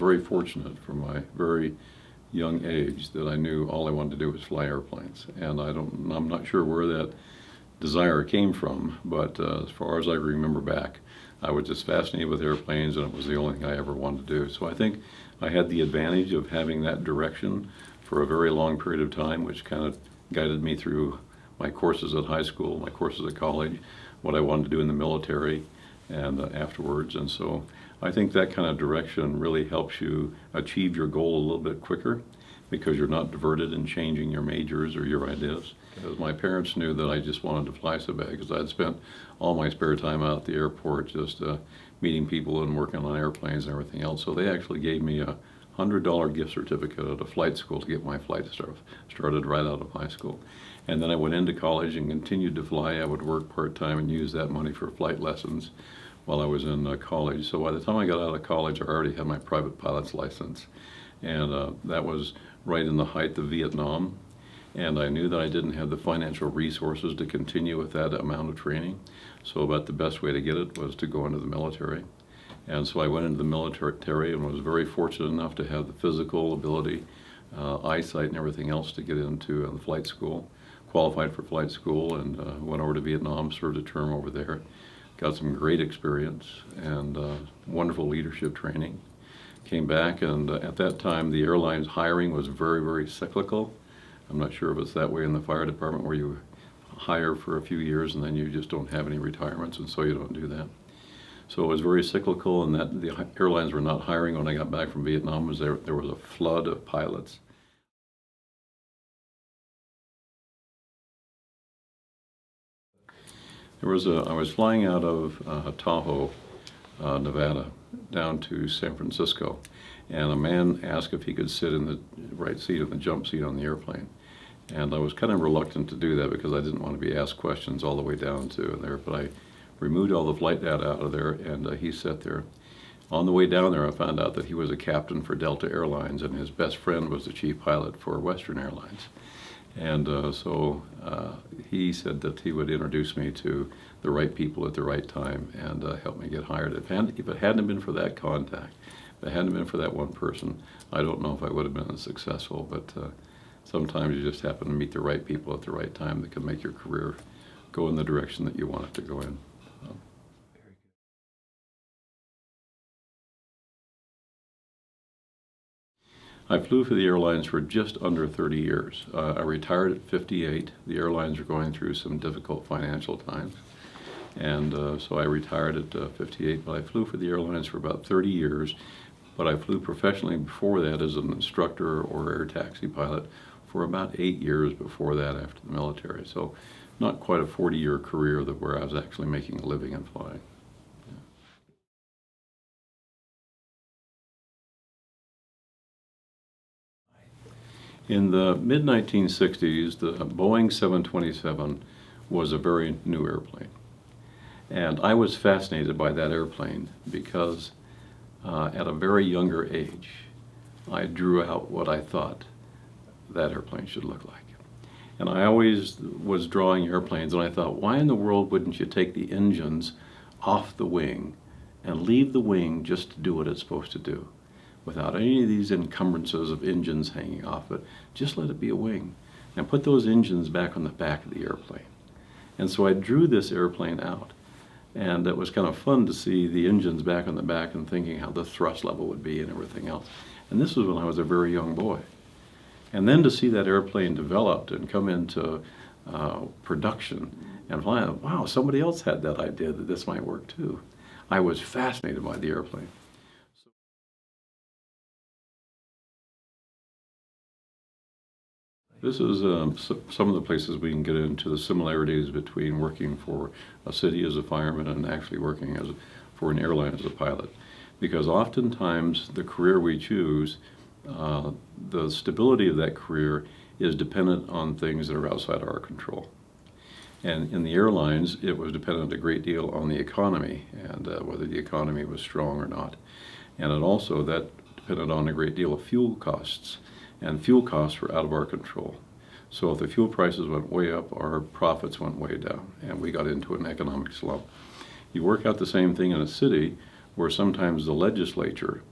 very fortunate from my very young age that I knew all I wanted to do was fly airplanes. And I'm not sure where that desire came from, but as far as I remember back, I was just fascinated with airplanes, and it was the only thing I ever wanted to do. So I think I had the advantage of having that direction for a very long period of time, which kind of guided me through my courses at high school, my courses at college, what I wanted to do in the military, and afterwards. And so I think that kind of direction really helps you achieve your goal a little bit quicker, because you're not diverted in changing your majors or your ideas. Because my parents knew that I just wanted to fly so bad, because I'd spent all my spare time out at the airport just meeting people and working on airplanes and everything else. So they actually gave me a $100 gift certificate at a flight school to get my flight started right out of high school. And then I went into college and continued to fly. I would work part-time and use that money for flight lessons while I was in college. So by the time I got out of college, I already had my private pilot's license. And that was right in the height of Vietnam. And I knew that I didn't have the financial resources to continue with that amount of training. So about the best way to get it was to go into the military. And so I went into the military and was very fortunate enough to have the physical ability, eyesight and everything else to get into the flight school. Qualified for flight school, and went over to Vietnam, served a term over there. Got some great experience and wonderful leadership training. Came back, and at that time the airline's hiring was very, very cyclical. I'm not sure if it's that way in the fire department, where you hire for a few years and then you just don't have any retirements, and so you don't do that. So it was very cyclical, and that the airlines were not hiring when I got back from Vietnam. There was a flood of pilots. I was flying out of Tahoe, Nevada, down to San Francisco, and a man asked if he could sit in the right seat in the jump seat on the airplane. And I was kind of reluctant to do that because I didn't want to be asked questions all the way down to there, but I removed all the flight data out of there, and he sat there. On the way down there, I found out that he was a captain for Delta Airlines, and his best friend was the chief pilot for Western Airlines. And so he said that he would introduce me to the right people at the right time and help me get hired. If it hadn't been for that contact, if it hadn't been for that one person, I don't know if I would have been as successful. But sometimes you just happen to meet the right people at the right time that can make your career go in the direction that you want it to go in. I flew for the airlines for just under 30 years. I retired at 58. The airlines are going through some difficult financial times, and so I retired at 58, but I flew for the airlines for about 30 years, but I flew professionally before that as an instructor or air taxi pilot for about 8 years before that after the military. So not quite a 40-year career where I was actually making a living and flying. In the mid-1960s, the Boeing 727 was a very new airplane. And I was fascinated by that airplane because at a very younger age, I drew out what I thought that airplane should look like. And I always was drawing airplanes, and I thought, why in the world wouldn't you take the engines off the wing and leave the wing just to do what it's supposed to do, without any of these encumbrances of engines hanging off it? Just let it be a wing and put those engines back on the back of the airplane. And so I drew this airplane out, and it was kind of fun to see the engines back on the back and thinking how the thrust level would be and everything else. And this was when I was a very young boy. And then to see that airplane developed and come into production and fly, wow, somebody else had that idea that this might work too. I was fascinated by the airplane. This is some of the places we can get into the similarities between working for a city as a fireman and actually working for an airline as a pilot. Because oftentimes the career we choose, the stability of that career is dependent on things that are outside our control. And in the airlines, it was dependent a great deal on the economy and whether the economy was strong or not. And it also, that depended on a great deal of fuel costs. And fuel costs were out of our control. So if the fuel prices went way up, our profits went way down, and we got into an economic slump. You work out the same thing in a city where sometimes the legislature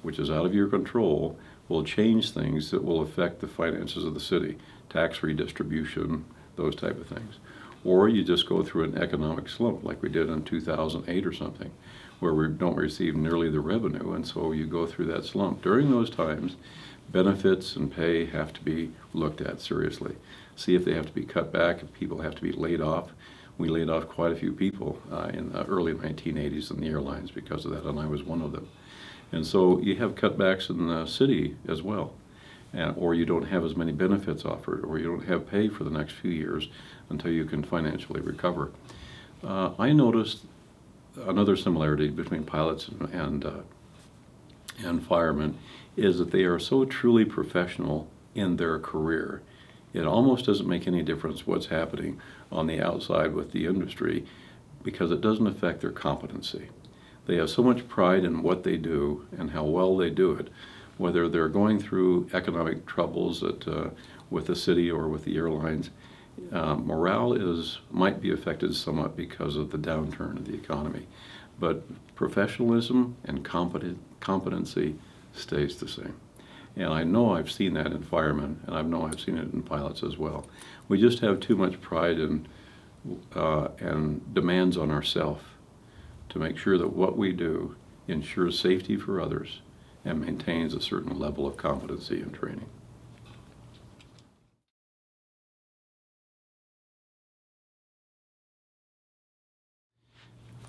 which is out of your control, will change things that will affect the finances of the city, tax redistribution, those type of things. Or you just go through an economic slump like we did in 2008 or something, where we don't receive nearly the revenue, and so you go through that slump. During those times, benefits and pay have to be looked at seriously. See if they have to be cut back, if people have to be laid off. We laid off quite a few people in the early 1980s in the airlines because of that, and I was one of them. And so you have cutbacks in the city as well, or you don't have as many benefits offered, or you don't have pay for the next few years until you can financially recover. I noticed another similarity between pilots and firemen is that they are so truly professional in their career. It almost doesn't make any difference what's happening on the outside with the industry because it doesn't affect their competency. They have so much pride in what they do and how well they do it, whether they're going through economic troubles with the city or with the airlines. Morale might be affected somewhat because of the downturn of the economy, but professionalism and competency stays the same. And I know I've seen that in firemen, and I know I've seen it in pilots as well. We just have too much pride and demands on ourselves to make sure that what we do ensures safety for others and maintains a certain level of competency and training.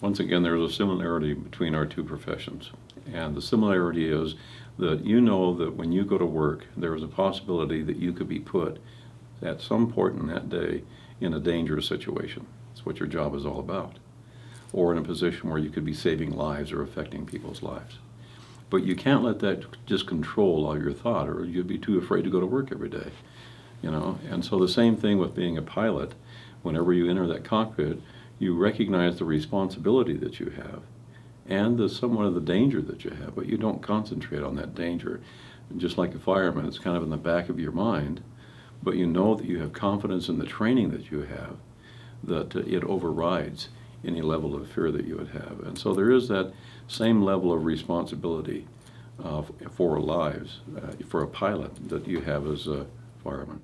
Once again, there's a similarity between our two professions. And the similarity is that you know that when you go to work, there is a possibility that you could be put at some point in that day in a dangerous situation. That's what your job is all about. Or in a position where you could be saving lives or affecting people's lives. But you can't let that just control all your thought, or you'd be too afraid to go to work every day. And so the same thing with being a pilot. Whenever you enter that cockpit, you recognize the responsibility that you have and somewhat of the danger that you have, but you don't concentrate on that danger. And just like a fireman, it's kind of in the back of your mind, but you know that you have confidence in the training that you have, that it overrides any level of fear that you would have. And so there is that same level of responsibility for lives, for a pilot, that you have as a fireman.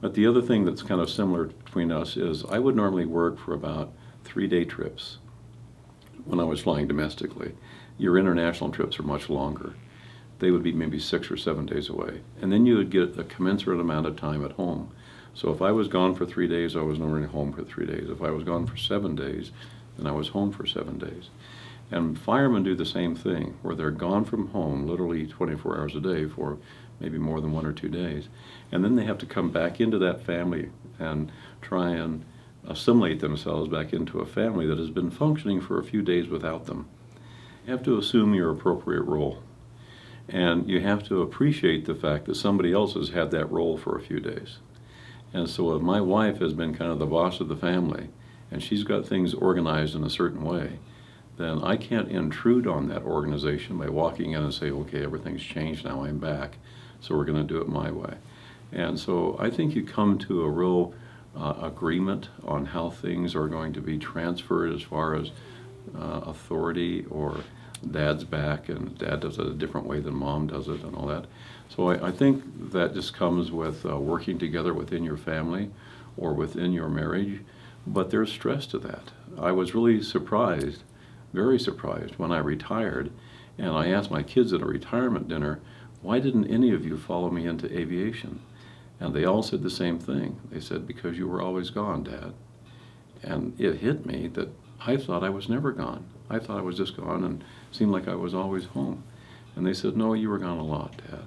But the other thing that's kind of similar between us is I would normally work for about 3-day trips when I was flying domestically. Your international trips are much longer. They would be maybe 6 or 7 days away. And then you would get a commensurate amount of time at home. So if I was gone for 3 days, I was normally home for 3 days. If I was gone for 7 days, then I was home for 7 days. And firemen do the same thing, where they're gone from home literally 24 hours a day for maybe more than 1 or 2 days. And then they have to come back into that family and try and assimilate themselves back into a family that has been functioning for a few days without them. You have to assume your appropriate role. And you have to appreciate the fact that somebody else has had that role for a few days. And so if my wife has been kind of the boss of the family, and she's got things organized in a certain way, then I can't intrude on that organization by walking in and say, okay, everything's changed now, I'm back, so we're going to do it my way. And so I think you come to a real agreement on how things are going to be transferred as far as authority, or dad's back and dad does it a different way than mom does it and all that. So I think that just comes with working together within your family or within your marriage, but there's stress to that. I was really surprised, very surprised, when I retired, and I asked my kids at a retirement dinner, why didn't any of you follow me into aviation? And they all said the same thing. They said, because you were always gone, Dad. And it hit me that I thought I was never gone. I thought I was just gone and seemed like I was always home. And they said, no, you were gone a lot, Dad.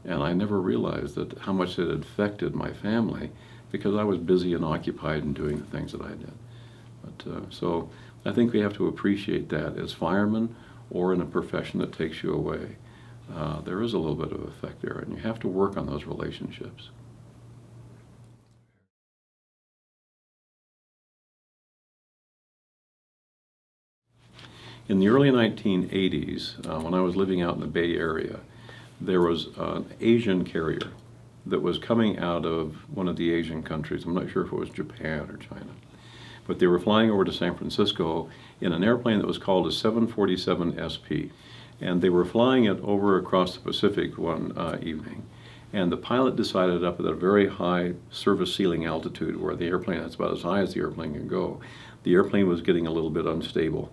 And I never realized that how much it affected my family because I was busy and occupied in doing the things that I did. But so I think we have to appreciate that as firemen or in a profession that takes you away. There is a little bit of effect there, and you have to work on those relationships. In the early 1980s, when I was living out in the Bay Area, there was an Asian carrier that was coming out of one of the Asian countries. I'm not sure if it was Japan or China. But they were flying over to San Francisco in an airplane that was called a 747 SP. And they were flying it over across the Pacific one evening. And the pilot decided up at a very high service ceiling altitude, where the airplane, that's about as high as the airplane can go, the airplane was getting a little bit unstable.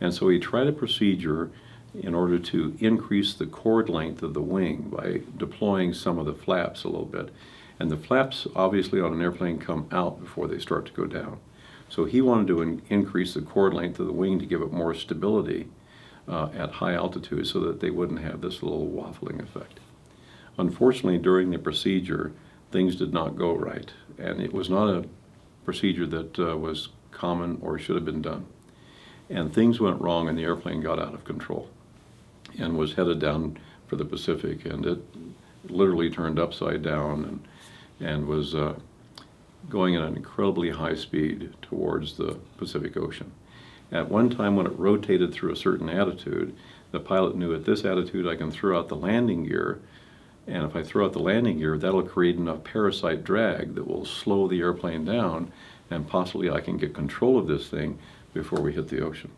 And so he tried a procedure in order to increase the chord length of the wing by deploying some of the flaps a little bit. And the flaps, obviously, on an airplane come out before they start to go down. So he wanted to increase the chord length of the wing to give it more stability at high altitude so that they wouldn't have this little waffling effect. Unfortunately, during the procedure, things did not go right, and it was not a procedure that was common or should have been done. And things went wrong, and the airplane got out of control and was headed down for the Pacific, and it literally turned upside down and was going at an incredibly high speed towards the Pacific Ocean. At one time, when it rotated through a certain attitude, the pilot knew at this attitude I can throw out the landing gear, and if I throw out the landing gear, that'll create enough parasite drag that will slow the airplane down, and possibly I can get control of this thing before we hit the ocean.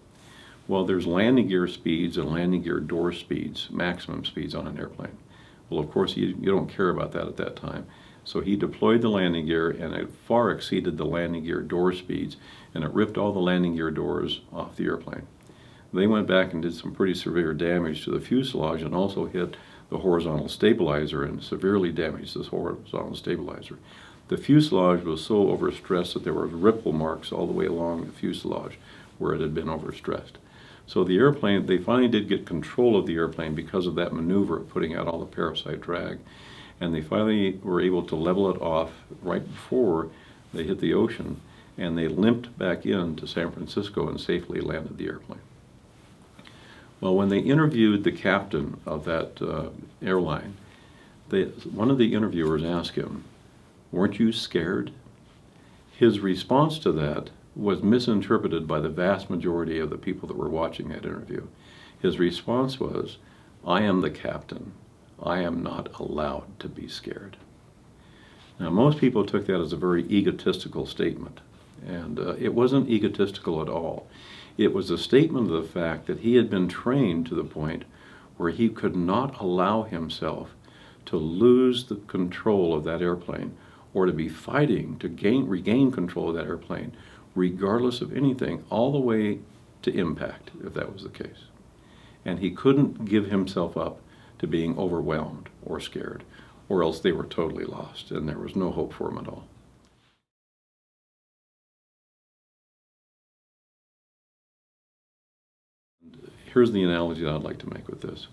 Well, there's landing gear speeds and landing gear door speeds, maximum speeds on an airplane. Well, of course, you don't care about that at that time. So he deployed the landing gear, and it far exceeded the landing gear door speeds, and it ripped all the landing gear doors off the airplane. They went back and did some pretty severe damage to the fuselage, and also hit the horizontal stabilizer and severely damaged this horizontal stabilizer. The fuselage was so overstressed that there were ripple marks all the way along the fuselage where it had been overstressed. So the airplane, they finally did get control of the airplane because of that maneuver of putting out all the parasite drag. And they finally were able to level it off right before they hit the ocean, and they limped back into San Francisco and safely landed the airplane. Well, when they interviewed the captain of that airline, one of the interviewers asked him, "Weren't you scared?" His response to that was misinterpreted by the vast majority of the people that were watching that interview. His response was, "I am the captain. I am not allowed to be scared." Now, most people took that as a very egotistical statement, and it wasn't egotistical at all. It was a statement of the fact that he had been trained to the point where he could not allow himself to lose the control of that airplane, or to be fighting to regain control of that airplane, regardless of anything, all the way to impact, if that was the case. And he couldn't give himself up to being overwhelmed or scared, or else they were totally lost, and there was no hope for him at all. Here's the analogy that I'd like to make with this.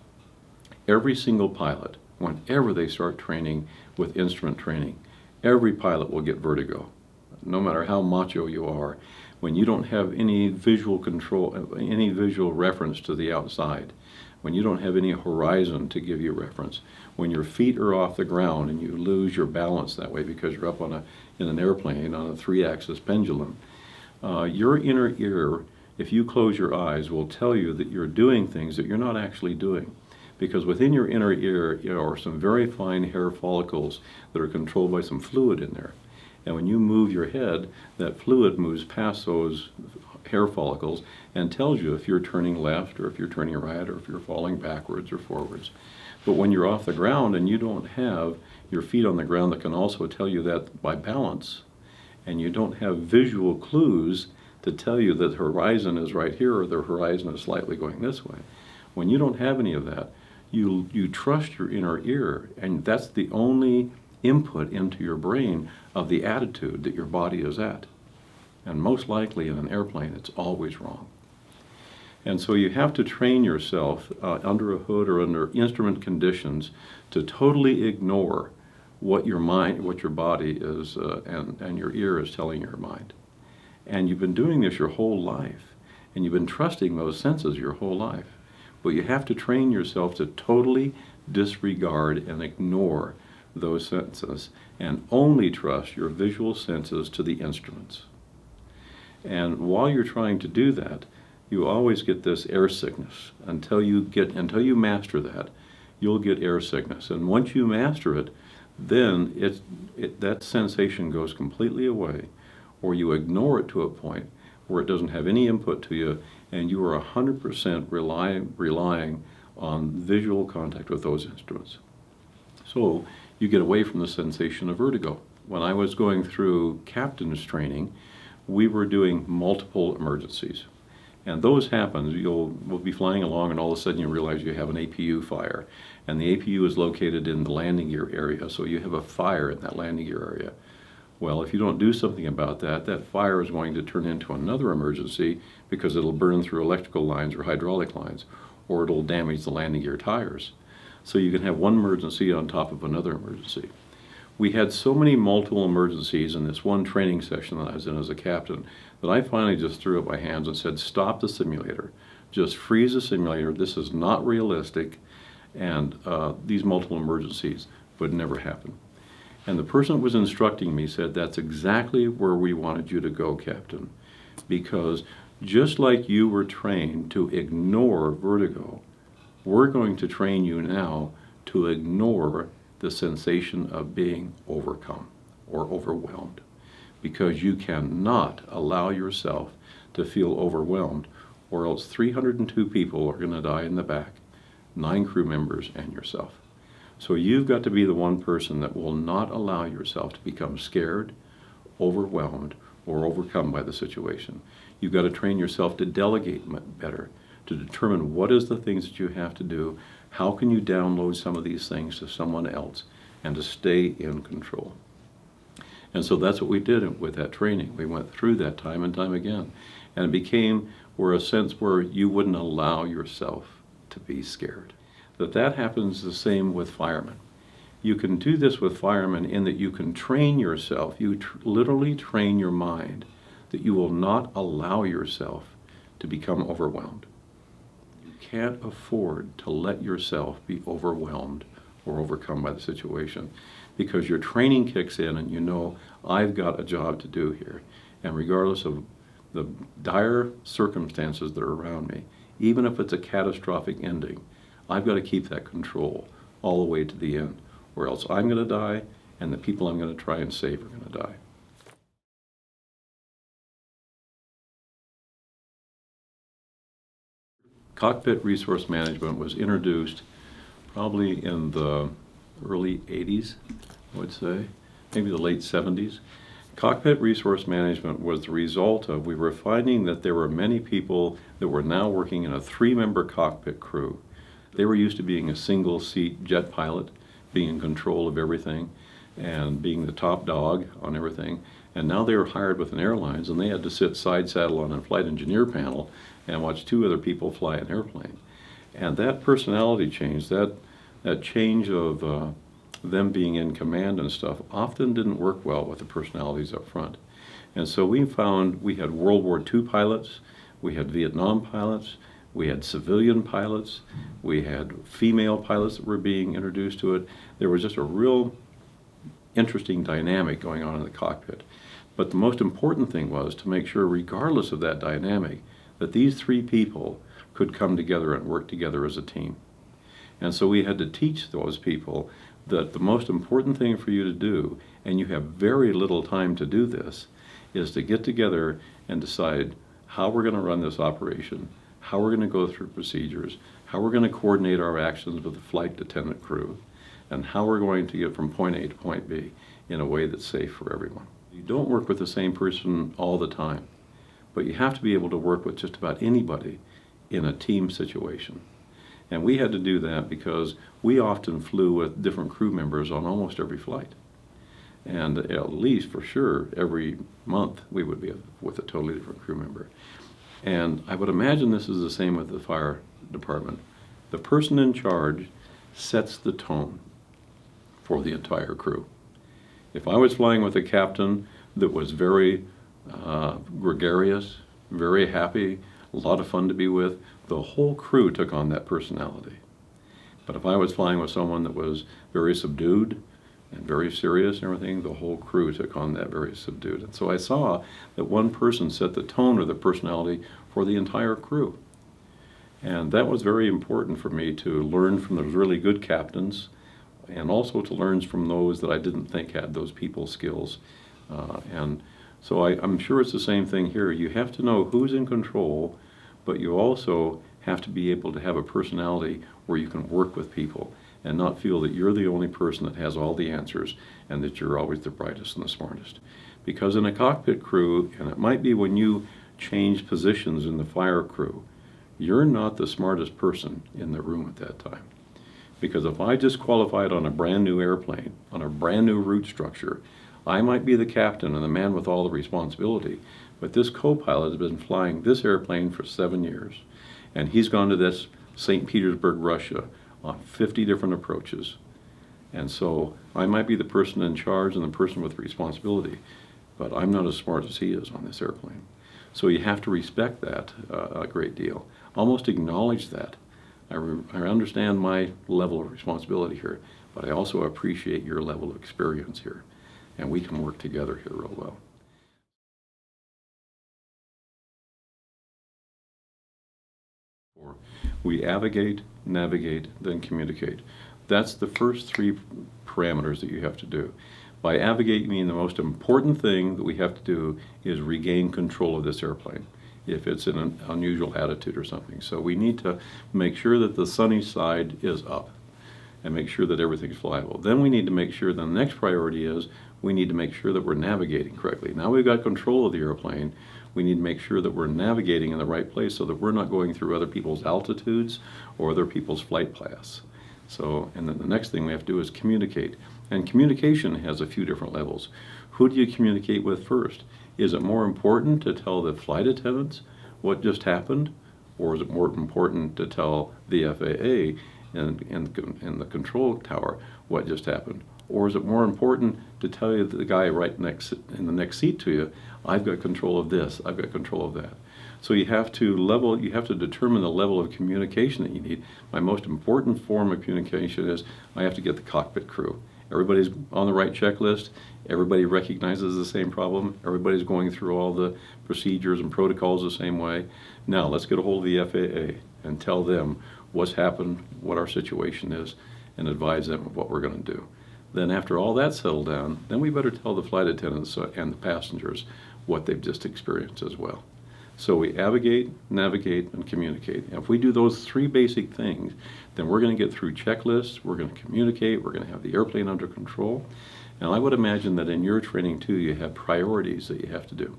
Every single pilot, whenever they start training with instrument training, every pilot will get vertigo. No matter how macho you are, when you don't have any visual control, any visual reference to the outside, when you don't have any horizon to give you reference, when your feet are off the ground and you lose your balance that way because you're up in an airplane on a 3-axis pendulum, your inner ear, if you close your eyes, will tell you that you're doing things that you're not actually doing. Because within your inner ear are some very fine hair follicles that are controlled by some fluid in there. And when you move your head, that fluid moves past those hair follicles and tells you if you're turning left or if you're turning right or if you're falling backwards or forwards. But when you're off the ground and you don't have your feet on the ground that can also tell you that by balance, and you don't have visual clues to tell you that the horizon is right here or the horizon is slightly going this way, when you don't have any of that, you trust your inner ear, and that's the only input into your brain of the attitude that your body is at. And most likely in an airplane, it's always wrong. And so you have to train yourself under a hood or under instrument conditions to totally ignore what your mind, what your body is, and your ear is telling your mind. And you've been doing this your whole life, and you've been trusting those senses your whole life. But you have to train yourself to totally disregard and ignore those senses and only trust your visual senses to the instruments. And while you're trying to do that, you always get this air sickness. Until you master that, you'll get air sickness. And once you master it, then that sensation goes completely away, or you ignore it to a point where it doesn't have any input to you, and you are 100% relying on visual contact with those instruments. So you get away from the sensation of vertigo. When I was going through captain's training, we were doing multiple emergencies. And those happen. We'll be flying along, and all of a sudden you realize you have an APU fire. And the APU is located in the landing gear area, so you have a fire in that landing gear area. Well, if you don't do something about that, that fire is going to turn into another emergency because it'll burn through electrical lines or hydraulic lines, or it'll damage the landing gear tires. So you can have one emergency on top of another emergency. We had so many multiple emergencies in this one training session that I was in as a captain that I finally just threw up my hands and said, stop the simulator. Just freeze the simulator. This is not realistic, and these multiple emergencies would never happen. And the person that was instructing me said, that's exactly where we wanted you to go, Captain, because just like you were trained to ignore vertigo, we're going to train you now to ignore the sensation of being overcome or overwhelmed, because you cannot allow yourself to feel overwhelmed, or else 302 people are going to die in the back, 9 crew members and yourself. So you've got to be the one person that will not allow yourself to become scared, overwhelmed, or overcome by the situation. You've got to train yourself to delegate better, to determine what is the things that you have to do, how can you download some of these things to someone else, and to stay in control. And so that's what we did with that training. We went through that time and time again. And it became a sense where you wouldn't allow yourself to be scared. That happens the same with firemen. You can do this with firemen in that you can train yourself, literally train your mind that you will not allow yourself to become overwhelmed. You can't afford to let yourself be overwhelmed or overcome by the situation, because your training kicks in and you know, I've got a job to do here. And regardless of the dire circumstances that are around me, even if it's a catastrophic ending, I've got to keep that control all the way to the end, or else I'm going to die and the people I'm going to try and save are going to die. Cockpit resource management was introduced probably in the early 80s, I would say, maybe the late 70s. Cockpit resource management was the result of, we were finding that there were many people that were now working in a 3-member cockpit crew. They were used to being a single-seat jet pilot, being in control of everything, and being the top dog on everything. And now they were hired with an airlines, and they had to sit side saddle on a flight engineer panel and watch 2 other people fly an airplane. And that personality change, that change of them being in command and stuff, often didn't work well with the personalities up front. And so we found we had World War II pilots, we had Vietnam pilots, we had civilian pilots, we had female pilots that were being introduced to it. There was just a real interesting dynamic going on in the cockpit. But the most important thing was to make sure, regardless of that dynamic, that these 3 people could come together and work together as a team. And so we had to teach those people that the most important thing for you to do, and you have very little time to do this, is to get together and decide how we're going to run this operation, how we're going to go through procedures, how we're going to coordinate our actions with the flight attendant crew, and how we're going to get from point A to point B in a way that's safe for everyone. You don't work with the same person all the time, but you have to be able to work with just about anybody in a team situation. And we had to do that because we often flew with different crew members on almost every flight. And at least, for sure, every month we would be with a totally different crew member. And I would imagine this is the same with the fire department. The person in charge sets the tone for the entire crew. If I was flying with a captain that was very gregarious, very happy, a lot of fun to be with, the whole crew took on that personality. But if I was flying with someone that was very subdued and very serious and everything, the whole crew took on that very subdued. And so I saw that one person set the tone or the personality for the entire crew. And that was very important for me to learn from those really good captains, and also to learn from those that I didn't think had those people skills. And So I'm sure it's the same thing here. You have to know who's in control, but you also have to be able to have a personality where you can work with people and not feel that you're the only person that has all the answers and that you're always the brightest and the smartest. Because in a cockpit crew, and it might be when you change positions in the fire crew, you're not the smartest person in the room at that time. Because if I just qualified on a brand new airplane, on a brand new route structure, I might be the captain and the man with all the responsibility, but this co-pilot has been flying this airplane for 7 years, and he's gone to this St. Petersburg, Russia, on 50 different approaches. And so I might be the person in charge and the person with responsibility, but I'm not as smart as he is on this airplane. So you have to respect that a great deal, almost acknowledge that. I understand my level of responsibility here, but I also appreciate your level of experience here, and we can work together here real well. We avigate, navigate, then communicate. That's the first three parameters that you have to do. By avigate, you mean the most important thing that we have to do is regain control of this airplane if it's in an unusual attitude or something. So we need to make sure that the sunny side is up and make sure that everything's flyable. Then we need to make sure the next priority is we need to make sure that we're navigating correctly. Now we've got control of the airplane. We need to make sure that we're navigating in the right place so that we're not going through other people's altitudes or other people's flight paths. So, and then the next thing we have to do is communicate. And communication has a few different levels. Who do you communicate with first? Is it more important to tell the flight attendants what just happened? Or is it more important to tell the FAA and the control tower what just happened? Or is it more important to tell you the guy right next in the next seat to you, I've got control of this, I've got control of that. So you have to determine the level of communication that you need. My most important form of communication is I have to get the cockpit crew. Everybody's on the right checklist, everybody recognizes the same problem, everybody's going through all the procedures and protocols the same way. Now let's get a hold of the FAA and tell them what's happened, what our situation is, and advise them of what we're going to do. Then after all that's settled down, then we better tell the flight attendants and the passengers what they've just experienced as well. So we avigate, navigate, and communicate. And if we do those three basic things, then we're going to get through checklists, we're going to communicate, we're going to have the airplane under control. And I would imagine that in your training too, you have priorities that you have to do.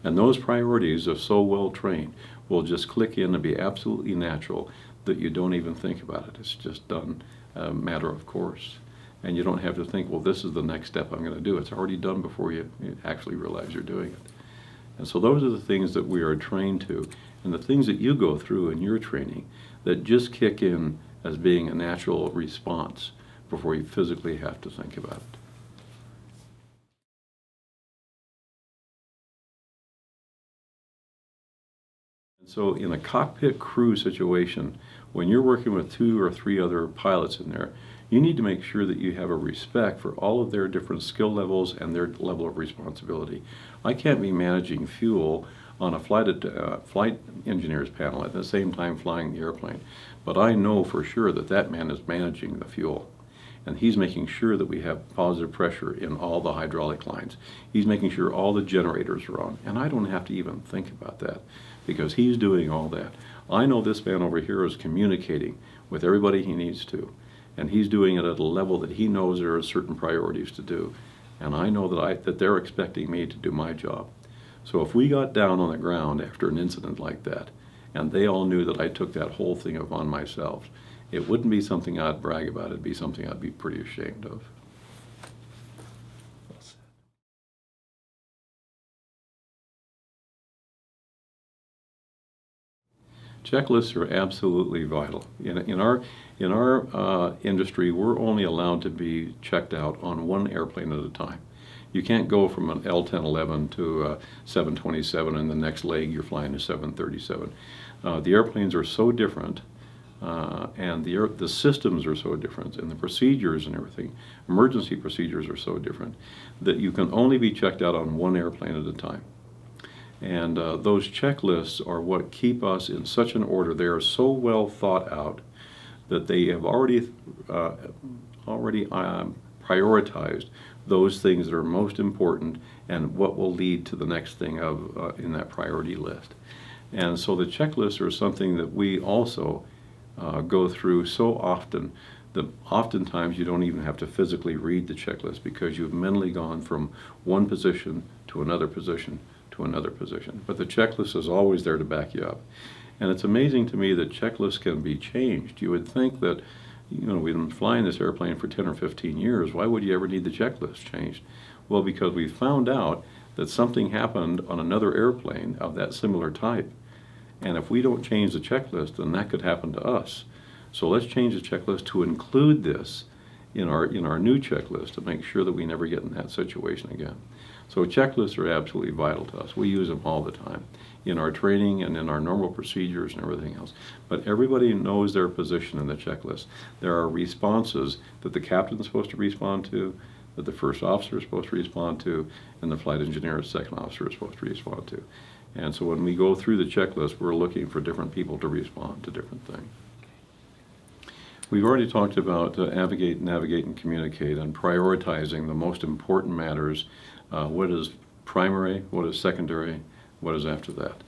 And those priorities, if so well trained, will just click in and be absolutely natural that you don't even think about it. It's just done a matter of course. And you don't have to think, well, this is the next step I'm going to do. It's already done before you actually realize you're doing it. And so those are the things that we are trained to, and the things that you go through in your training that just kick in as being a natural response before you physically have to think about it. And so in a cockpit crew situation, when you're working with 2 or 3 other pilots in there, you need to make sure that you have a respect for all of their different skill levels and their level of responsibility. I can't be managing fuel on a flight engineers panel at the same time flying the airplane, but I know for sure that that man is managing the fuel. And he's making sure that we have positive pressure in all the hydraulic lines. He's making sure all the generators are on. And I don't have to even think about that because he's doing all that. I know this man over here is communicating with everybody he needs to. And he's doing it at a level that he knows there are certain priorities to do. And I know that they're expecting me to do my job. So if we got down on the ground after an incident like that, and they all knew that I took that whole thing upon myself, it wouldn't be something I'd brag about. It'd be something I'd be pretty ashamed of. Checklists are absolutely vital. In our industry, we're only allowed to be checked out on one airplane at a time. You can't go from an L-1011 to a 727 and the next leg you're flying a 737. The airplanes are so different, and the systems are so different, and the procedures and everything, emergency procedures are so different, that you can only be checked out on one airplane at a time. And those checklists are what keep us in such an order. They are so well thought out that they have already prioritized those things that are most important and what will lead to the next thing in that priority list. And so the checklists are something that we also go through so often that oftentimes you don't even have to physically read the checklist because you've mentally gone from one position to another position to another position. But the checklist is always there to back you up. And it's amazing to me that checklists can be changed. You would think that, we've been flying this airplane for 10 or 15 years. Why would you ever need the checklist changed? Well, because we found out that something happened on another airplane of that similar type. And if we don't change the checklist, then that could happen to us. So let's change the checklist to include this in our new checklist to make sure that we never get in that situation again. So checklists are absolutely vital to us. We use them all the time in our training and in our normal procedures and everything else. But everybody knows their position in the checklist. There are responses that the captain is supposed to respond to, that the first officer is supposed to respond to, and the flight engineer, second officer, is supposed to respond to. And so when we go through the checklist, we're looking for different people to respond to different things. We've already talked about advocate, navigate, and communicate, and prioritizing the most important matters. What is primary, what is secondary, what is after that.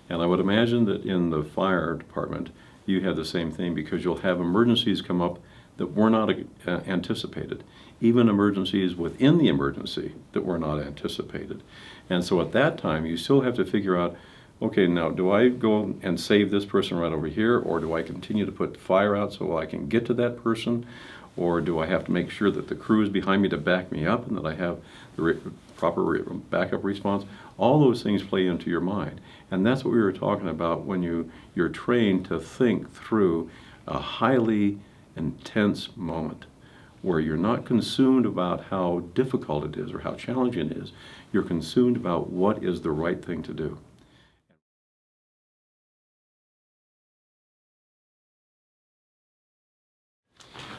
And I would imagine that in the fire department, you have the same thing because you'll have emergencies come up that were not anticipated, even emergencies within the emergency that were not anticipated. And so at that time, you still have to figure out, okay, now do I go and save this person right over here, or do I continue to put fire out so I can get to that person, or do I have to make sure that the crew is behind me to back me up and that I have the proper backup response? All those things play into your mind. And that's what we were talking about when you're trained to think through a highly intense moment where you're not consumed about how difficult it is or how challenging it is. You're consumed about what is the right thing to do.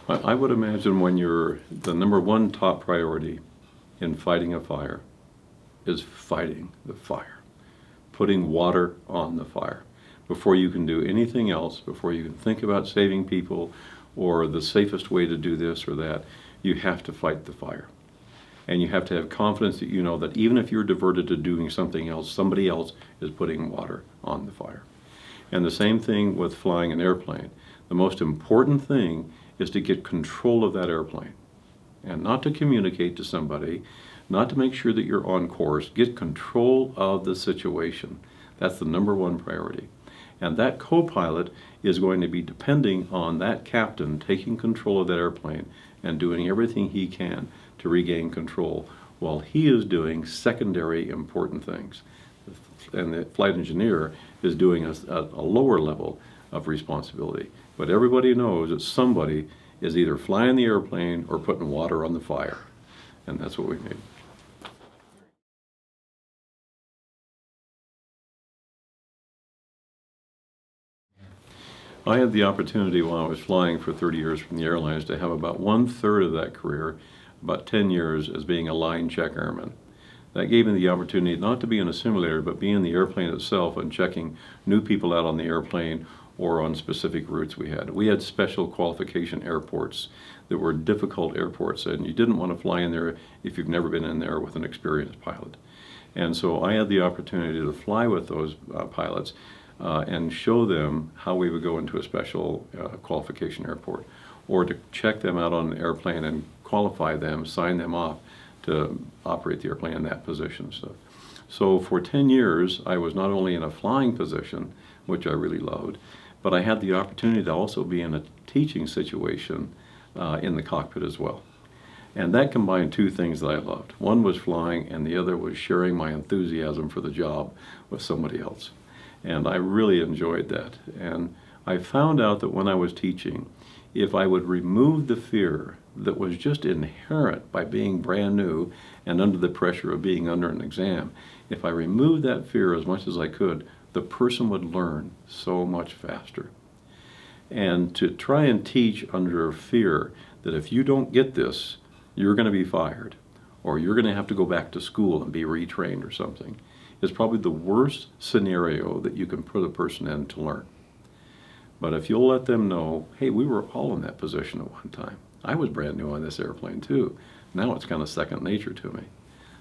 I would imagine when the number one top priority in fighting a fire is fighting the fire, putting water on the fire. Before you can do anything else, before you can think about saving people or the safest way to do this or that, you have to fight the fire. And you have to have confidence that you know that even if you're diverted to doing something else, somebody else is putting water on the fire. And the same thing with flying an airplane. The most important thing is to get control of that airplane and not to communicate to somebody, not to make sure that you're on course. Get control of the situation. That's the number one priority. And that co-pilot is going to be depending on that captain taking control of that airplane and doing everything he can to regain control while he is doing secondary important things. And the flight engineer is doing a lower level of responsibility. But everybody knows that somebody is either flying the airplane or putting water on the fire. And that's what we need. I had the opportunity while I was flying for 30 years from the airlines to have about 1/3 of that career, about 10 years, as being a line check airman. That gave me the opportunity not to be in a simulator, but be in the airplane itself and checking new people out on the airplane or on specific routes we had. We had special qualification airports that were difficult airports, and you didn't want to fly in there if you've never been in there with an experienced pilot. And so I had the opportunity to fly with those pilots and show them how we would go into a special qualification airport, or to check them out on an airplane and qualify them, sign them off to operate the airplane in that position. So for 10 years, I was not only in a flying position, which I really loved, but I had the opportunity to also be in a teaching situation in the cockpit as well. And that combined two things that I loved. One was flying, and the other was sharing my enthusiasm for the job with somebody else. And I really enjoyed that. And I found out that when I was teaching, if I would remove the fear that was just inherent by being brand new and under the pressure of being under an exam, if I removed that fear as much as I could, the person would learn so much faster. And to try and teach under fear that if you don't get this, you're going to be fired, or you're going to have to go back to school and be retrained or something, is probably the worst scenario that you can put a person in to learn. But if you'll let them know, hey, we were all in that position at one time. I was brand new on this airplane too. Now it's kind of second nature to me.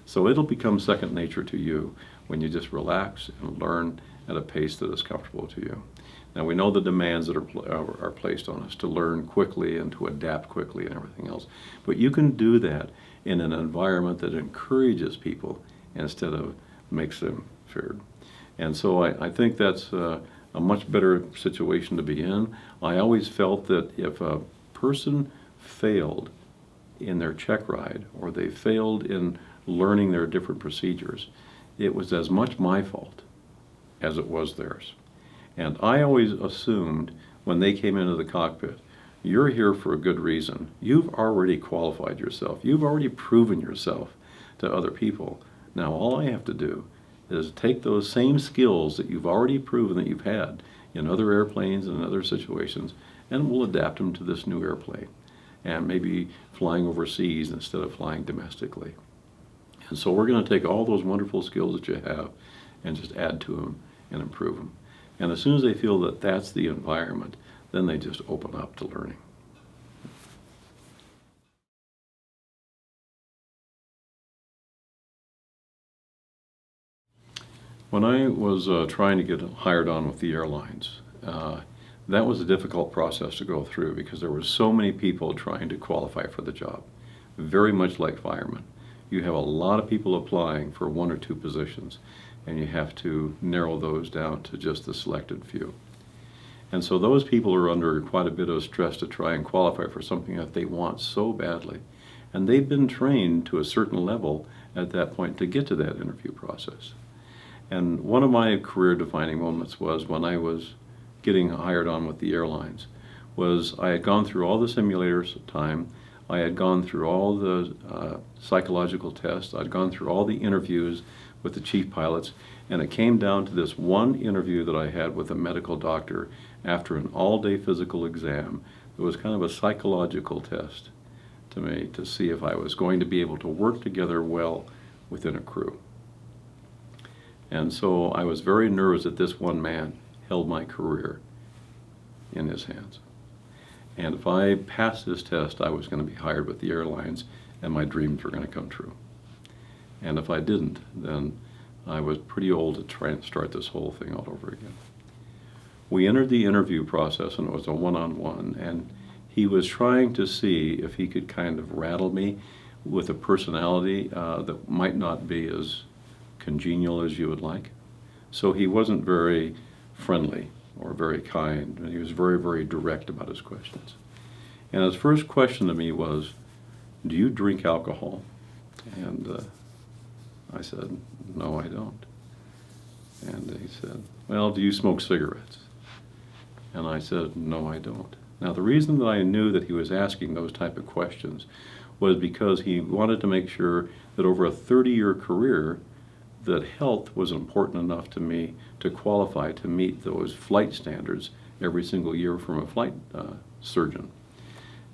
So it'll become second nature to you when you just relax and learn at a pace that is comfortable to you. Now we know the demands that are placed on us to learn quickly and to adapt quickly and everything else. But you can do that in an environment that encourages people instead of makes them feared. And so I think that's a much better situation to be in. I always felt that if a person failed in their check ride or they failed in learning their different procedures, it was as much my fault as it was theirs. And I always assumed when they came into the cockpit, you're here for a good reason. You've already qualified yourself. You've already proven yourself to other people. Now all I have to do is take those same skills that you've already proven that you've had in other airplanes and in other situations, and we'll adapt them to this new airplane and maybe flying overseas instead of flying domestically. And so we're going to take all those wonderful skills that you have and just add to them and improve them. And as soon as they feel that that's the environment, then they just open up to learning. When I was trying to get hired on with the airlines, that was a difficult process to go through because there were so many people trying to qualify for the job, very much like firemen. You have a lot of people applying for one or two positions, and you have to narrow those down to just the selected few. And so those people are under quite a bit of stress to try and qualify for something that they want so badly. And they've been trained to a certain level at that point to get to that interview process. And one of my career defining moments was when I was getting hired on with the airlines, was I had gone through all the simulators time, I had gone through all the psychological tests, I'd gone through all the interviews with the chief pilots, and it came down to this one interview that I had with a medical doctor after an all-day physical exam. It was kind of a psychological test to me to see if I was going to be able to work together well within a crew. And so I was very nervous that this one man held my career in his hands. And if I passed this test, I was going to be hired with the airlines and my dreams were going to come true. And if I didn't, then I was pretty old to try and start this whole thing all over again. We entered the interview process and it was a one-on-one, and he was trying to see if he could kind of rattle me with a personality that might not be as congenial as you would like. So he wasn't very friendly or very kind, and he was very, very direct about his questions. And his first question to me was, do you drink alcohol? And I said, no, I don't. And he said, well, do you smoke cigarettes? And I said, no, I don't. Now, the reason that I knew that he was asking those type of questions was because he wanted to make sure that over a 30-year career, that health was important enough to me to qualify to meet those flight standards every single year from a flight surgeon.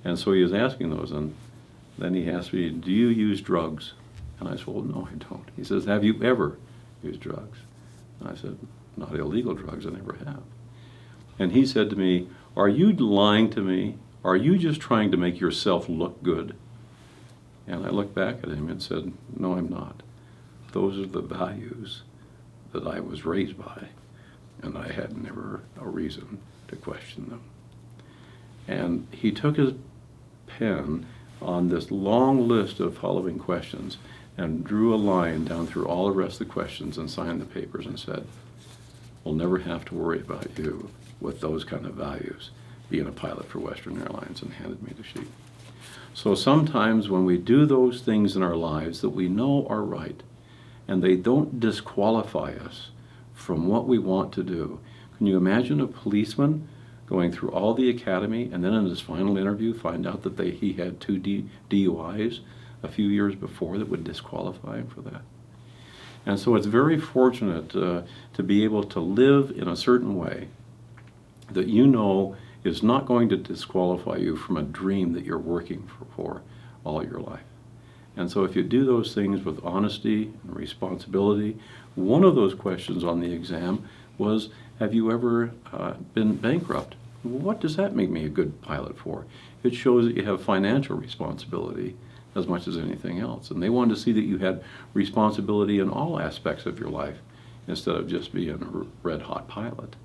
And so he was asking those, and then he asked me, do you use drugs? And I said, well, no, I don't. He says, have you ever used drugs? And I said, not illegal drugs, I never have. And he said to me, are you lying to me? Are you just trying to make yourself look good? And I looked back at him and said, no, I'm not. Those are the values that I was raised by, and I had never a reason to question them. And he took his pen on this long list of following questions and drew a line down through all the rest of the questions and signed the papers and said, we'll never have to worry about you with those kind of values being a pilot for Western Airlines, and handed me the sheet. So sometimes when we do those things in our lives that we know are right, and they don't disqualify us from what we want to do. Can you imagine a policeman going through all the academy and then in his final interview find out that he had 2 DUIs a few years before that would disqualify him for that? And so it's very fortunate to be able to live in a certain way that you know is not going to disqualify you from a dream that you're working for all your life. And so if you do those things with honesty and responsibility, one of those questions on the exam was, have you ever been bankrupt What does that make me a good pilot for? It shows that you have financial responsibility as much as anything else. And they wanted to see that you had responsibility in all aspects of your life instead of just being a red-hot pilot.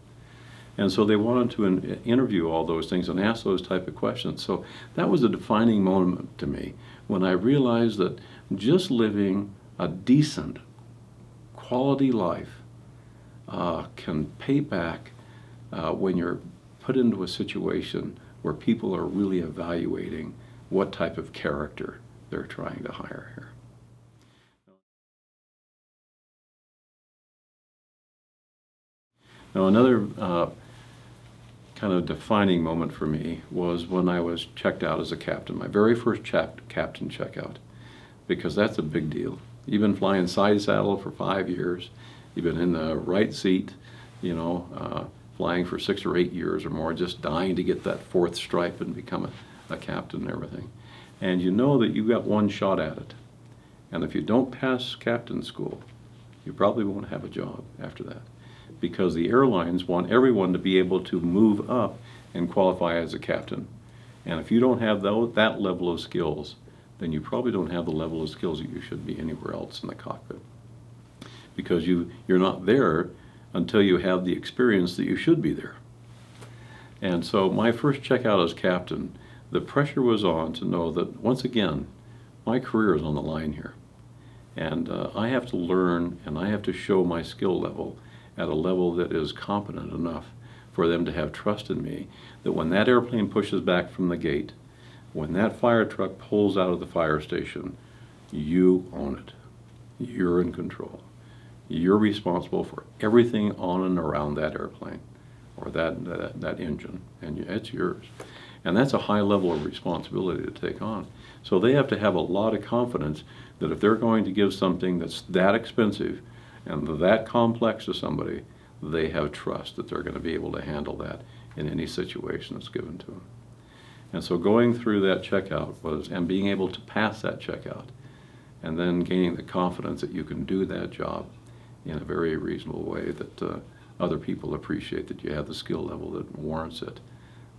And so they wanted to interview all those things and ask those type of questions. So that was a defining moment to me when I realized that just living a decent, quality life can pay back when you're put into a situation where people are really evaluating what type of character they're trying to hire here. Now, another kind of defining moment for me was when I was checked out as a captain, my very first captain checkout, because that's a big deal. You've been flying side saddle for 5 years. You've been in the right seat, flying for 6 or 8 years or more, just dying to get that 4th stripe and become a captain and everything. And you know that you've got one shot at it. And if you don't pass captain school, you probably won't have a job after that, because the airlines want everyone to be able to move up and qualify as a captain. And if you don't have that level of skills, then you probably don't have the level of skills that you should be anywhere else in the cockpit, because you're not there until you have the experience that you should be there. And so my first checkout as captain, the pressure was on to know that, once again, my career is on the line here. And I have to learn and I have to show my skill level at a level that is competent enough for them to have trust in me, that when that airplane pushes back from the gate, when that fire truck pulls out of the fire station, you own it. You're in control. You're responsible for everything on and around that airplane or that engine, and it's yours. And that's a high level of responsibility to take on. So they have to have a lot of confidence that if they're going to give something that's that expensive and that complex to somebody, they have trust that they're going to be able to handle that in any situation that's given to them. And so going through that checkout and being able to pass that checkout, and then gaining the confidence that you can do that job in a very reasonable way that other people appreciate that you have the skill level that warrants it,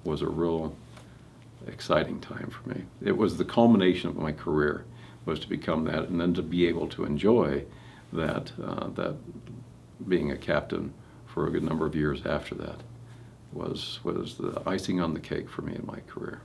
was a real exciting time for me. It was the culmination of my career, was to become that, and then to be able to enjoy that being a captain for a good number of years after that was the icing on the cake for me in my career.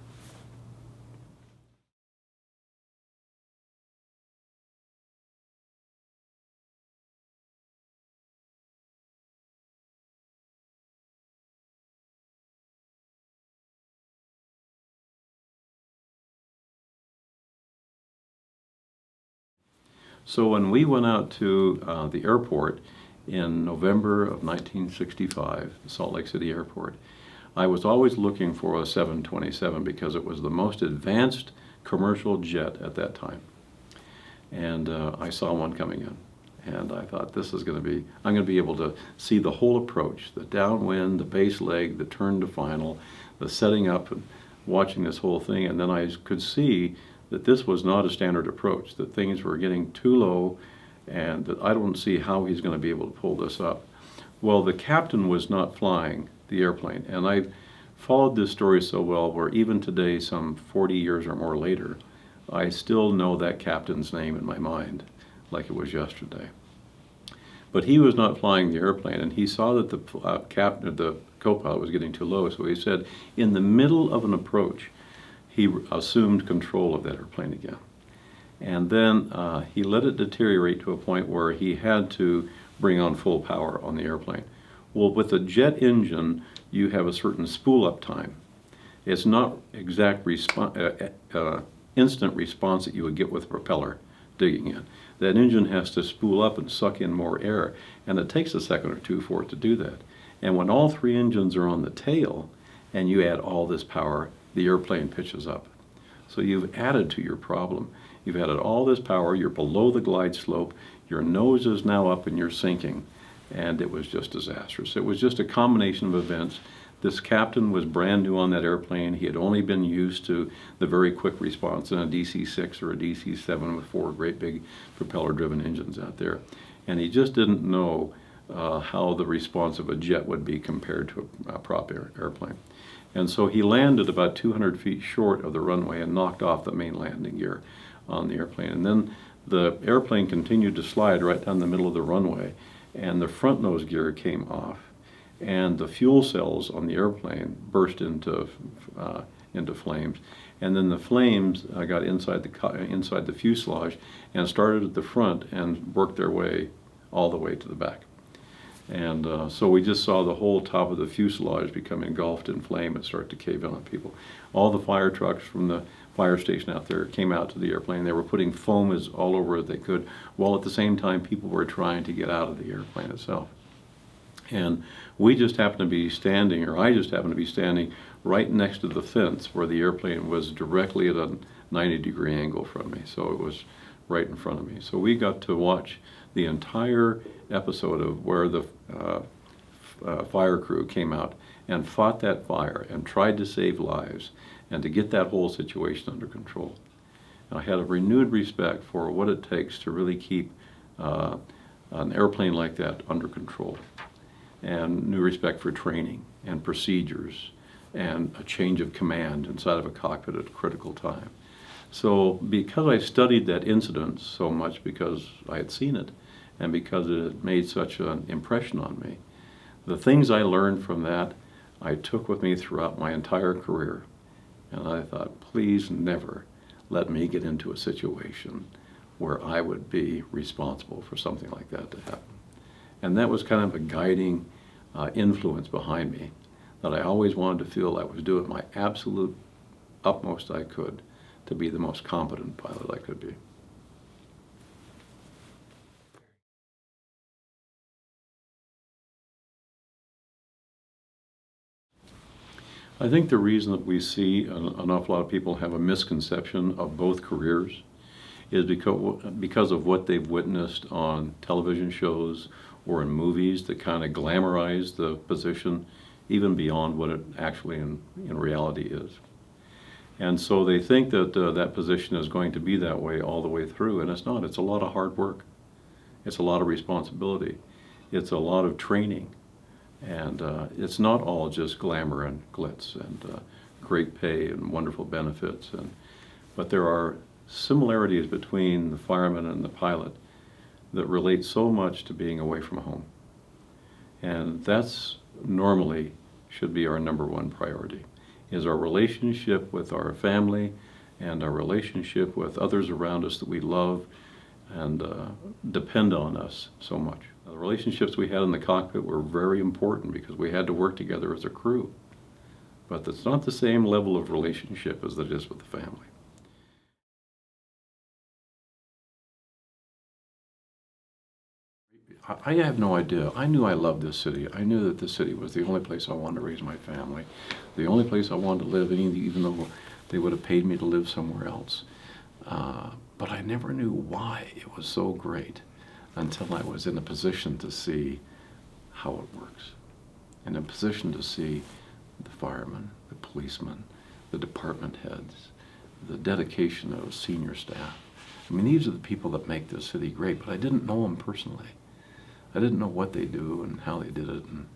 So when we went out to the airport in November of 1965, Salt Lake City Airport, I was always looking for a 727 because it was the most advanced commercial jet at that time. And I saw one coming in. And I thought, I'm going to be able to see the whole approach, the downwind, the base leg, the turn to final, the setting up and watching this whole thing. And then I could see that this was not a standard approach, that things were getting too low, and that I don't see how he's going to be able to pull this up. Well, the captain was not flying the airplane, and I've followed this story so well where even today, some 40 years or more later, I still know that captain's name in my mind like it was yesterday. But he was not flying the airplane, and he saw that the co-pilot was getting too low, so he said, in the middle of an approach, he assumed control of that airplane again. And then he let it deteriorate to a point where he had to bring on full power on the airplane. Well, with a jet engine, you have a certain spool-up time. It's not instant response that you would get with a propeller digging in. That engine has to spool up and suck in more air, and it takes a second or two for it to do that. And when all 3 engines are on the tail, and you add all this power, the airplane pitches up. So you've added to your problem. You've added all this power, you're below the glide slope, your nose is now up and you're sinking, and it was just disastrous. It was just a combination of events. This captain was brand new on that airplane. He had only been used to the very quick response in a DC-6 or a DC-7 with 4 great big propeller-driven engines out there. And he just didn't know how the response of a jet would be compared to a prop airplane. And so he landed about 200 feet short of the runway and knocked off the main landing gear on the airplane. And then the airplane continued to slide right down the middle of the runway, and the front nose gear came off, and the fuel cells on the airplane burst into flames. And then the flames got inside the fuselage and started at the front and worked their way all the way to the back. And so we just saw the whole top of the fuselage become engulfed in flame and start to cave in on people. All the fire trucks from the fire station out there came out to the airplane. They were putting foam as all over as they could, while at the same time people were trying to get out of the airplane itself. And we just happened to be standing, or I just happened to be standing right next to the fence where the airplane was directly at a 90-degree angle from me. So it was right in front of me. So we got to watch the entire episode of where the fire crew came out and fought that fire and tried to save lives and to get that whole situation under control. And I had a renewed respect for what it takes to really keep an airplane like that under control, and new respect for training and procedures and a change of command inside of a cockpit at a critical time. So because I studied that incident so much, because I had seen it, and because it had made such an impression on me, the things I learned from that I took with me throughout my entire career. And I thought, please never let me get into a situation where I would be responsible for something like that to happen. And that was kind of a guiding influence behind me, that I always wanted to feel I was doing my absolute utmost I could to be the most competent pilot I could be. I think the reason that we see an awful lot of people have a misconception of both careers is because of what they've witnessed on television shows or in movies that kind of glamorize the position even beyond what it actually in reality is. And so they think that that position is going to be that way all the way through, and it's not. It's a lot of hard work. It's a lot of responsibility. It's a lot of training. And it's not all just glamour and glitz and great pay and wonderful benefits. But there are similarities between the fireman and the pilot that relate so much to being away from home. And that's normally should be our number one priority, is our relationship with our family and our relationship with others around us that we love and depend on us so much. The relationships we had in the cockpit were very important because we had to work together as a crew. But it's not the same level of relationship as it is with the family. I have no idea. I knew I loved this city. I knew that this city was the only place I wanted to raise my family, the only place I wanted to live, even though they would have paid me to live somewhere else. But I never knew why it was so great until I was in a position to see how it works, in a position to see the firemen, the policemen, the department heads, the dedication of senior staff. I mean, these are the people that make this city great, but I didn't know them personally. I didn't know what they do and how they did it and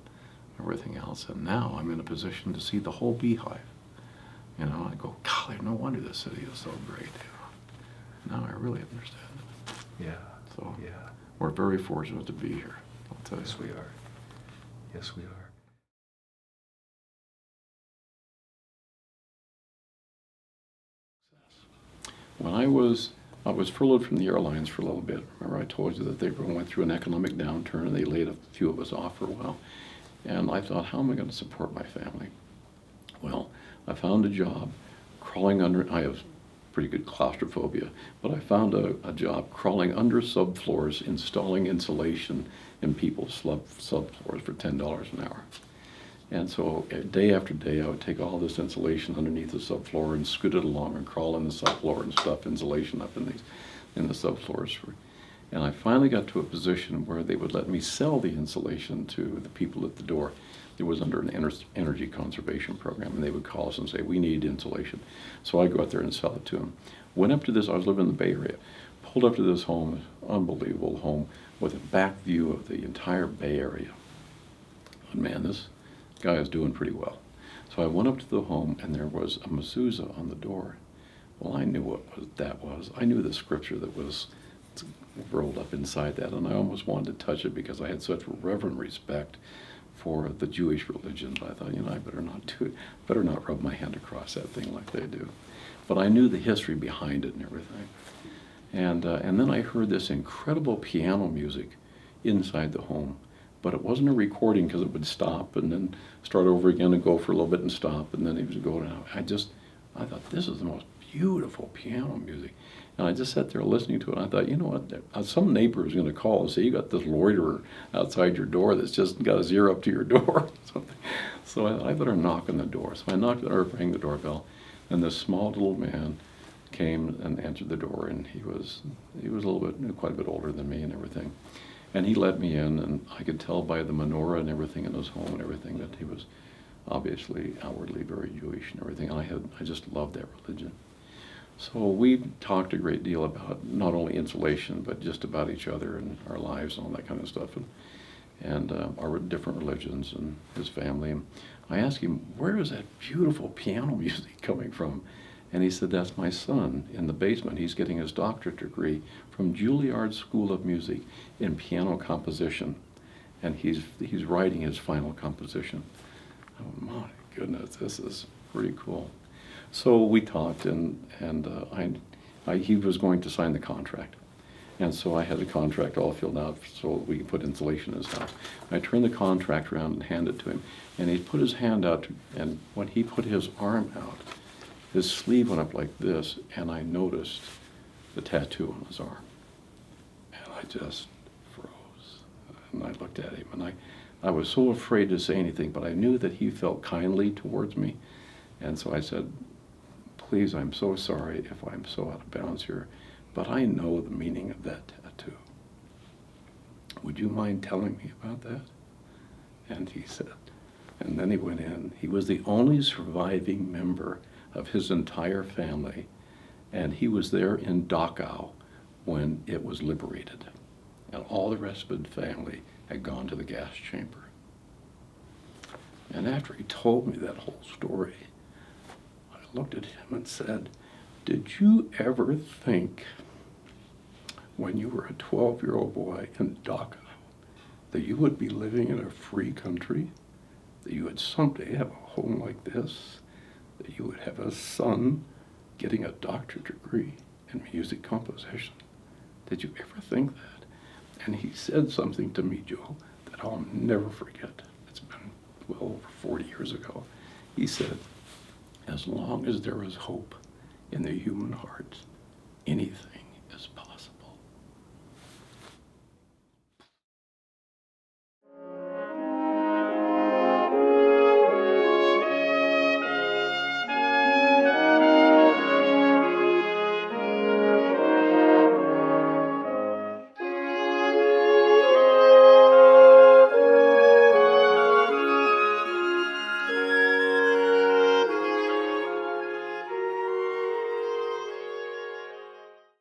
everything else. And now I'm in a position to see the whole beehive. You know, I go, golly, no wonder this city is so great. Now I really understand it. Yeah. So Yeah. we're very fortunate to be here, I'll tell you. Yes, we are. Yes, we are. When I was furloughed from the airlines for a little bit. Remember I told you that they went through an economic downturn and they laid a few of us off for a while. And I thought, how am I going to support my family? Well, I found a job crawling under, I have pretty good claustrophobia, but I found a job crawling under subfloors, installing insulation in people's subfloors for $10 an hour. And so day after day, I would take all this insulation underneath the subfloor and scoot it along and crawl in the subfloor and stuff insulation up in the subfloors. And I finally got to a position where they would let me sell the insulation to the people at the door. It was under an energy conservation program, and they would call us and say, we need insulation. So I'd go out there and sell it to them. Went up to this, I was living in the Bay Area, pulled up to this home, unbelievable home, with a back view of the entire Bay Area. And man, this guy is doing pretty well. So I went up to the home, and there was a mezuzah on the door. Well, I knew what that was. I knew the scripture that was rolled up inside that, and I almost wanted to touch it because I had such reverent respect for the Jewish religion. But I thought, I better not do it. Better not rub my hand across that thing like they do. But I knew the history behind it and everything. And then I heard this incredible piano music inside the home. But it wasn't a recording, because it would stop and then start over again and go for a little bit and stop, and then it would go down. I thought, this is the most beautiful piano music. And I just sat there listening to it, and I thought, you know what, some neighbor is going to call and say, you got this loiterer outside your door that's just got his ear up to your door or something. So I better knock on the door. So I knocked or rang the doorbell, and this small little man came and answered the door, and he was a little bit, quite a bit older than me and everything. And he let me in, and I could tell by the menorah and everything in his home and everything that he was obviously outwardly very Jewish and everything. I just loved that religion. So we talked a great deal about not only insulation, but just about each other and our lives and all that kind of stuff, and our different religions and his family. And I asked him, where is that beautiful piano music coming from? And he said, that's my son in the basement. He's getting his doctorate degree from Juilliard School of Music in piano composition. And he's writing his final composition. Oh my goodness, this is pretty cool. So we talked, and he was going to sign the contract. And so I had the contract all filled out so we could put insulation in his house. I turned the contract around and handed it to him. And he put his hand out, and when he put his arm out, his sleeve went up like this, and I noticed the tattoo on his arm. And I just froze. And I looked at him, and I was so afraid to say anything, but I knew that he felt kindly towards me. And so I said, please, I'm so sorry if I'm so out of bounds here, but I know the meaning of that tattoo. Would you mind telling me about that? And he said, and then he went in. He was the only surviving member of his entire family, and he was there in Dachau when it was liberated, and all the rest of the family had gone to the gas chamber. And after he told me that whole story, I looked at him and said, did you ever think when you were a 12-year-old boy in Dachau that you would be living in a free country, that you would someday have a home like this, that you would have a son getting a doctorate degree in music composition? Did you ever think that? And he said something to me, Joe, that I'll never forget. It's been well over 40 years ago. He said, as long as there is hope in the human heart, anything